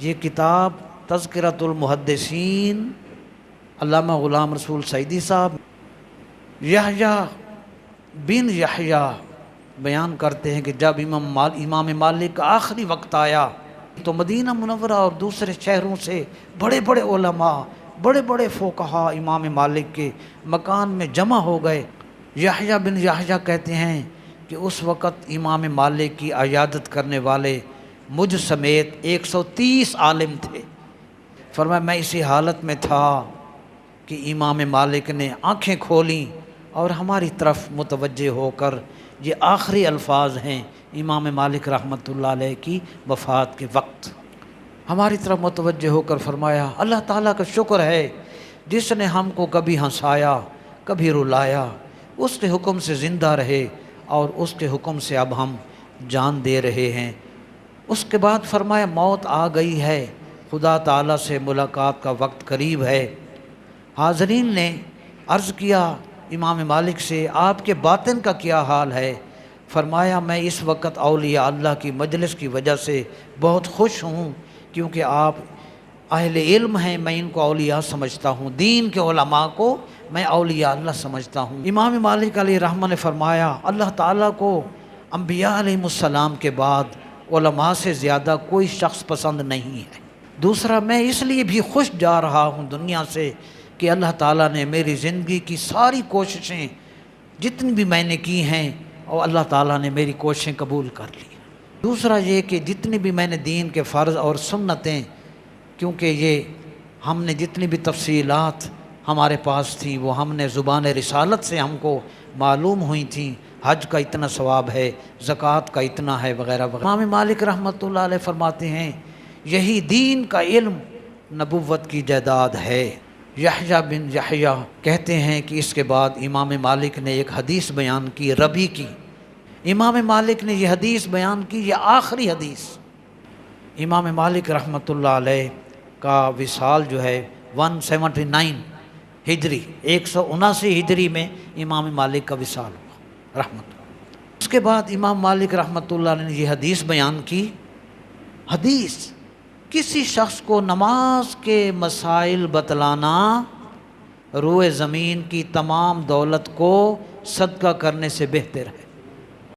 یہ کتاب تذکرۃ المحدثین علامہ غلام رسول سعیدی صاحب یحییٰ بن یحییٰ بیان کرتے ہیں کہ جب امام مالک کا آخری وقت آیا تو مدینہ منورہ اور دوسرے شہروں سے بڑے بڑے علماء، بڑے بڑے فقہا امام مالک کے مکان میں جمع ہو گئے۔ یحییٰ بن یحییٰ کہتے ہیں کہ اس وقت امام مالک کی عیادت کرنے والے مجھ سمیت 130 عالم تھے۔ فرمایا میں اسی حالت میں تھا کہ امام مالک نے آنکھیں کھولیں اور ہماری طرف متوجہ ہو کر، یہ آخری الفاظ ہیں امام مالک رحمۃ اللہ علیہ کی وفات کے وقت، ہماری طرف متوجہ ہو کر فرمایا اللہ تعالیٰ کا شکر ہے جس نے ہم کو کبھی ہنسایا کبھی رلایا، اس کے حکم سے زندہ رہے اور اس کے حکم سے اب ہم جان دے رہے ہیں۔ اس کے بعد فرمایا موت آ گئی ہے، خدا تعالیٰ سے ملاقات کا وقت قریب ہے۔ حاضرین نے عرض کیا امام مالک سے آپ کے باطن کا کیا حال ہے؟ فرمایا میں اس وقت اولیاء اللہ کی مجلس کی وجہ سے بہت خوش ہوں، کیونکہ آپ اہل علم ہیں، میں ان کو اولیاء سمجھتا ہوں، دین کے علماء کو میں اولیاء اللہ سمجھتا ہوں۔ امام مالک علیہ رحمہ نے فرمایا اللہ تعالیٰ کو انبیاء علیہ السلام کے بعد علماء سے زیادہ کوئی شخص پسند نہیں ہے۔ دوسرا میں اس لیے بھی خوش جا رہا ہوں دنیا سے کہ اللہ تعالیٰ نے میری زندگی کی ساری کوششیں جتنی بھی میں نے کی ہیں اور اللہ تعالیٰ نے میری کوششیں قبول کر لی۔ دوسرا یہ کہ جتنی بھی میں نے دین کے فرض اور سنتیں، کیونکہ یہ ہم نے جتنی بھی تفصیلات ہمارے پاس تھیں وہ ہم نے زبان رسالت سے ہم کو معلوم ہوئی تھیں، حج کا اتنا ثواب ہے، زکوٰۃ کا اتنا ہے، وغیرہ وغیرہ۔ امام مالک رحمۃ اللہ علیہ فرماتے ہیں یہی دین کا علم نبوت کی جائیداد ہے۔ یحییٰ بن یحییٰ کہتے ہیں کہ اس کے بعد امام مالک نے ایک حدیث بیان کی ربی کی۔ امام مالک نے یہ حدیث بیان کی، یہ آخری حدیث۔ امام مالک رحمۃ اللہ علیہ کا وصال جو ہے 179 ہجری، 179 ہجری میں امام مالک کا وصال ہوا رحمۃ اللہ۔ اس کے بعد امام مالک رحمۃ اللہ علیہ نے یہ حدیث بیان کی۔ حدیث کسی شخص کو نماز کے مسائل بتلانا روئے زمین کی تمام دولت کو صدقہ کرنے سے بہتر ہے۔